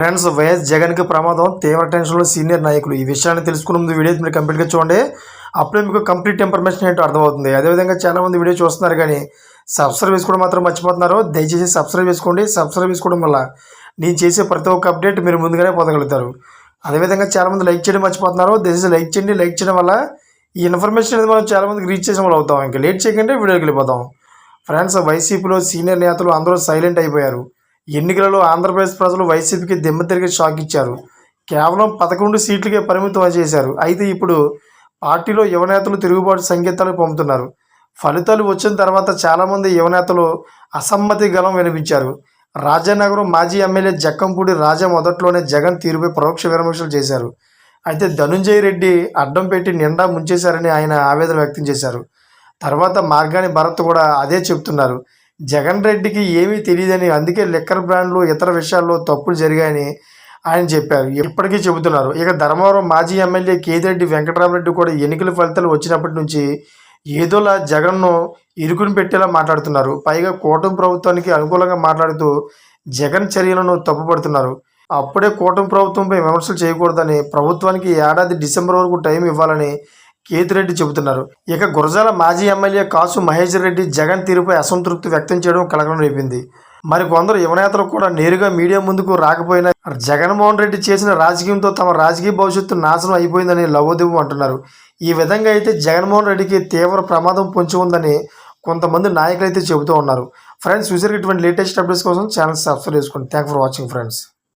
Friends, YS జగన్కి ప్రమాదం, తీవ్ర టెన్షన్లో సీనియర్ నాయకులు. ఈ విషయాన్ని తెలుసుకునే ముందు వీడియో మీరు కంప్లీట్గా చూడండి. అప్పుడే మీకు కంప్లీట్ ఇన్ఫర్మేషన్ ఏంటో అర్థమవుతుంది. అదేవిధంగా చాలామంది వీడియో చూస్తున్నారు కానీ సబ్స్క్రైబ్ చేసుకోవడం మాత్రం మర్చిపోతున్నారు. దయచేసి సబ్స్క్రైబ్ చేసుకోండి. సబ్స్క్రైబ్ చేసుకోవడం వల్ల నేను చేసే ప్రతి ఒక్క అప్డేట్ మీరు ముందుగానే పొందగలుగుతారు. అదేవిధంగా చాలామంది లైక్ చేయడం మర్చిపోతున్నారు. దయచేసి లైక్ చేయండి. లైక్ చేయడం వల్ల ఈ ఇన్ఫర్మేషన్ అనేది మనం చాలామందికి రీచ్ చేసిన వాళ్ళు అవుతాం. ఇంకా లేట్ చేయకండి, వీడియోకి వెళ్ళిపోతాం. ఫ్రెండ్స్, వైసీపీలో సీనియర్ నేతలు అందరూ సైలెంట్ అయిపోయారు. ఎన్నికలలో ఆంధ్రప్రదేశ్ ప్రజలు వైసీపీకి దిమ్మ తిరిగి షాక్ ఇచ్చారు. కేవలం 11 సీట్లకే పరిమితం చేశారు. అయితే ఇప్పుడు పార్టీలో యువనేతలు తిరుగుబాటు సంకేతాలు పంపుతున్నారు. ఫలితాలు వచ్చిన తర్వాత చాలామంది యువనేతలు అసమ్మతి గలం వినిపించారు. రాజానగరం మాజీ ఎమ్మెల్యే జక్కంపూడి రాజా మొదట్లోనే జగన్ తీరుపై పరోక్ష విమర్శలు చేశారు. అయితే ధనుంజయ రెడ్డి అడ్డం పెట్టి నిండా ముంచేశారని ఆయన ఆవేదన వ్యక్తం చేశారు. తర్వాత మార్గాని భరత్ కూడా అదే చెప్తున్నారు. జగన్ రెడ్డికి ఏమీ తెలియదని, అందుకే లిక్కర్ బ్రాండ్లు ఇతర విషయాల్లో తప్పులు జరిగాయని ఆయన చెప్పారు. ఇప్పటికీ చెబుతున్నారు. ఇక ధర్మవరం మాజీ ఎమ్మెల్యే కేతిరెడ్డి వెంకటరామరెడ్డి కూడా ఎన్నికల ఫలితాలు వచ్చినప్పటి నుంచి ఏదోలా జగన్ను ఇరుకుని పెట్టేలా మాట్లాడుతున్నారు. పైగా కూటమి ప్రభుత్వానికి అనుకూలంగా మాట్లాడుతూ జగన్ చర్యలను తప్పుపడుతున్నారు. అప్పుడే కూటమి ప్రభుత్వంపై విమర్శలు చేయకూడదని, ప్రభుత్వానికి ఏడాది డిసెంబర్ వరకు టైం ఇవ్వాలని కేతిరెడ్డి చెబుతున్నారు. ఇక గురజాల మాజీ ఎమ్మెల్యే కాసు మహేష్ రెడ్డి జగన్ తీరుపై అసంతృప్తి వ్యక్తం చేయడం కలకలం రేపింది. మరి కొందరు యువనేతలు కూడా నేరుగా మీడియా ముందుకు రాకపోయినా జగన్మోహన్ రెడ్డి చేసిన రాజకీయంతో తమ రాజకీయ భవిష్యత్తు నాశనం అయిపోయిందని లవోదివ్వు అంటున్నారు. ఈ విధంగా అయితే జగన్మోహన్ రెడ్డికి తీవ్ర ప్రమాదం పొంచి ఉందని కొంతమంది నాయకులు అయితే చెబుతూ ఉన్నారు. ఫ్రెండ్స్, చూసారు ఇటువంటి లేటెస్ట్ అప్డేట్స్ కోసం ఛానల్ సబ్స్క్రైబ్ చేసుకోండి. Thank for watching friends.